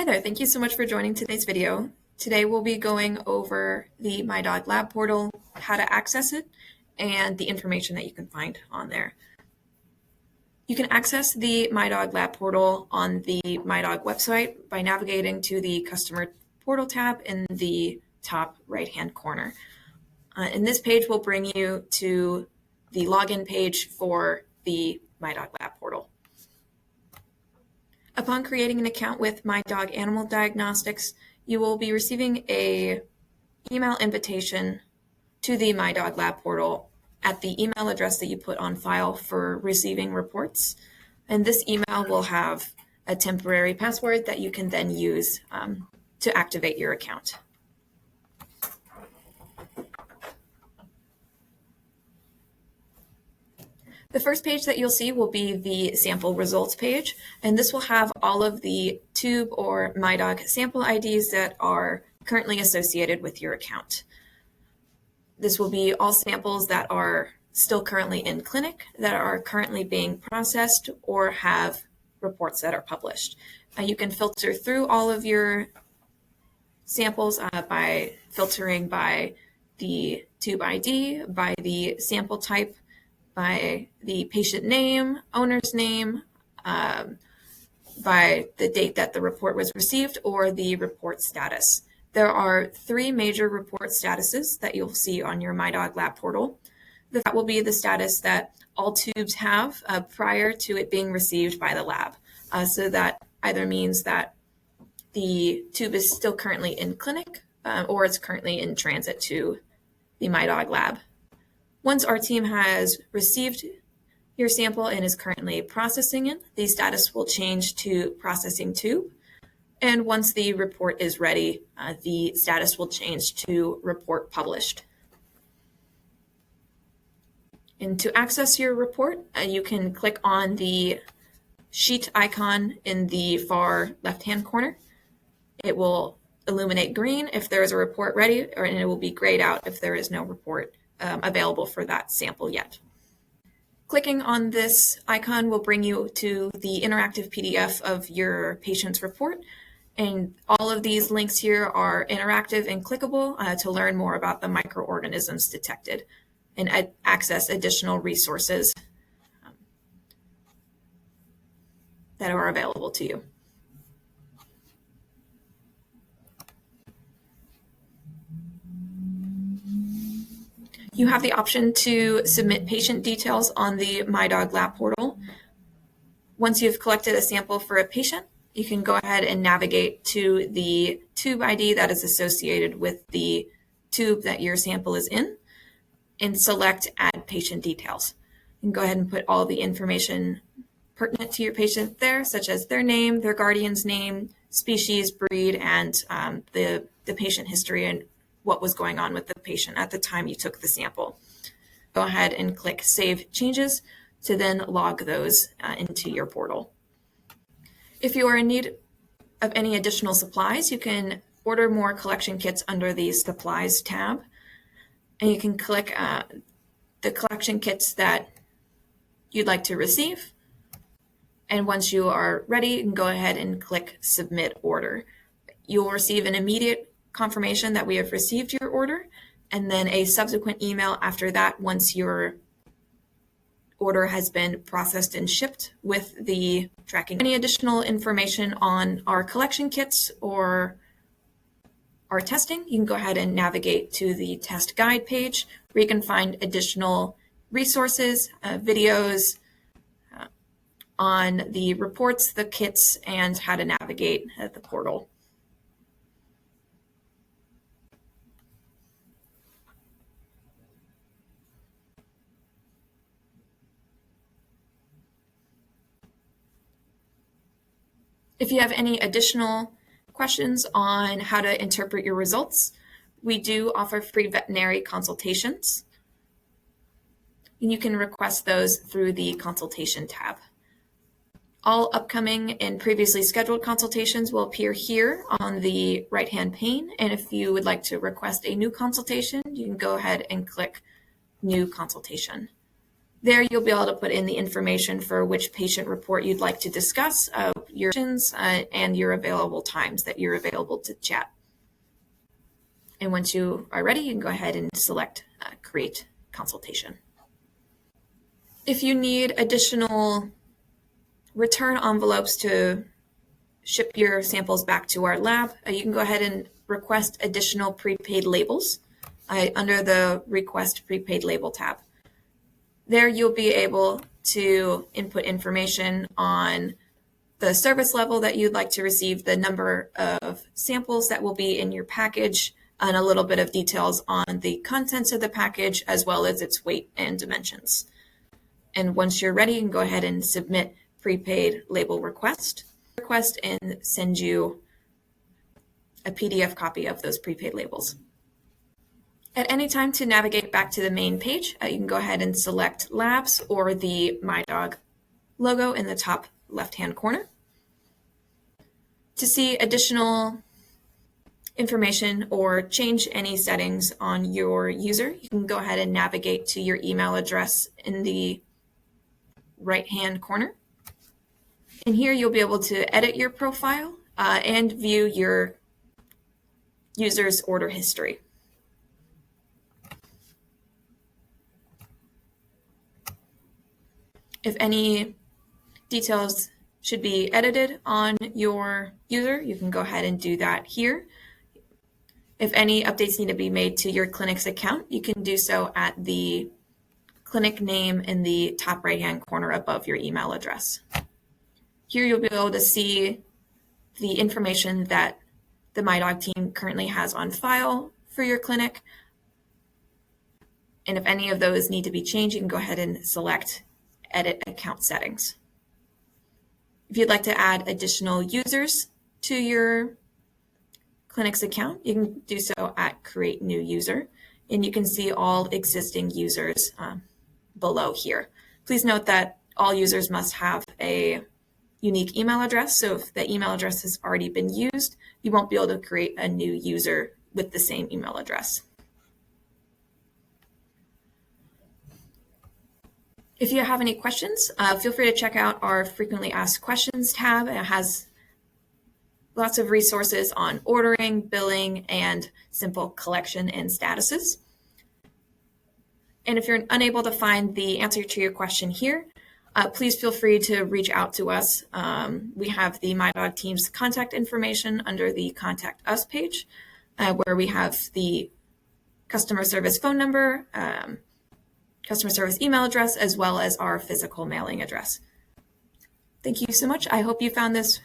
Hi there, thank you so much for joining today's video. Today we'll be going over the MiDOG Lab Portal, how to access it, and the information that you can find on there. You can access the MiDOG Lab Portal on the MiDOG website by navigating to the Customer Portal tab in the top right-hand corner. And this page will bring you to the login page for the MiDOG Lab Portal. Upon creating an account with MiDOG Animal Diagnostics, you will be receiving an email invitation to the MiDOG Lab Portal at the email address that you put on file for receiving reports. And this email will have a temporary password that you can then use to activate your account. The first page that you'll see will be the sample results page, and this will have all of the tube or MiDOG sample IDs that are currently associated with your account. This will be all samples that are still currently in clinic, that are currently being processed, or have reports that are published. You can filter through all of your samples by filtering by the tube ID, by the sample type, by the patient name, owner's name, by the date that the report was received, or the report status. There are three major report statuses that you'll see on your MiDOG Lab Portal. That will be the status that all tubes have prior to it being received by the lab. So that either means that the tube is still currently in clinic or it's currently in transit to the MiDOG lab. Once our team has received your sample and is currently processing it, the status will change to processing tube. And once the report is ready, the status will change to report published. And to access your report, you can click on the sheet icon in the far left-hand corner. It will illuminate green if there is a report ready, and it will be grayed out if there is no report available for that sample yet. Clicking on this icon will bring you to the interactive PDF of your patient's report. And all of these links here are interactive and clickable to learn more about the microorganisms detected and access additional resources that are available to you. You have the option to submit patient details on the MiDOG Lab Portal. Once you've collected a sample for a patient, you can go ahead and navigate to the tube ID that is associated with the tube that your sample is in and select Add Patient Details. You can go ahead and put all the information pertinent to your patient there, such as their name, their guardian's name, species, breed, and the patient history and what was going on with the patient at the time you took the sample. Go ahead and click Save Changes to then log those into your portal. If you are in need of any additional supplies, you can order more collection kits under the Supplies tab, and you can click the collection kits that you'd like to receive. And once you are ready, you can go ahead and click Submit Order. You'll receive an immediate confirmation that we have received your order, and then a subsequent email after that once your order has been processed and shipped with the tracking. Any additional information on our collection kits or our testing, you can go ahead and navigate to the test guide page where you can find additional resources, videos on the reports, the kits, and how to navigate the portal. If you have any additional questions on how to interpret your results, we do offer free veterinary consultations. And you can request those through the consultation tab. All upcoming and previously scheduled consultations will appear here on the right-hand pane. And if you would like to request a new consultation, you can go ahead and click New Consultation. There you'll be able to put in the information for which patient report you'd like to discuss, your questions, and your available times that you're available to chat. And once you are ready, you can go ahead and select Create Consultation. If you need additional return envelopes to ship your samples back to our lab, you can go ahead and request additional prepaid labels under the Request Prepaid Label tab. There you'll be able to input information on the service level that you'd like to receive, the number of samples that will be in your package, and a little bit of details on the contents of the package, as well as its weight and dimensions. And once you're ready, you can go ahead and submit prepaid label request and send you a PDF copy of those prepaid labels. At any time to navigate back to the main page, you can go ahead and select Labs or the MiDOG logo in the top left-hand corner. To see additional information or change any settings on your user, you can go ahead and navigate to your email address in the right-hand corner. And here you'll be able to edit your profile and view your user's order history. If any details should be edited on your user, you can go ahead and do that here. If any updates need to be made to your clinic's account, you can do so at the clinic name in the top right-hand corner above your email address. Here you'll be able to see the information that the MiDOG team currently has on file for your clinic. And if any of those need to be changed, you can go ahead and select Edit Account Settings. If you'd like to add additional users to your clinic's account, you can do so at Create New User, and you can see all existing users below here. Please note that all users must have a unique email address, so if the email address has already been used, you won't be able to create a new user with the same email address. If you have any questions, feel free to check out our Frequently Asked Questions tab. It has lots of resources on ordering, billing, and simple collection and statuses. And if you're unable to find the answer to your question here, please feel free to reach out to us. We have the MiDOG team's contact information under the Contact Us page, where we have the customer service phone number, customer service email address, as well as our physical mailing address. Thank you so much. I hope you found this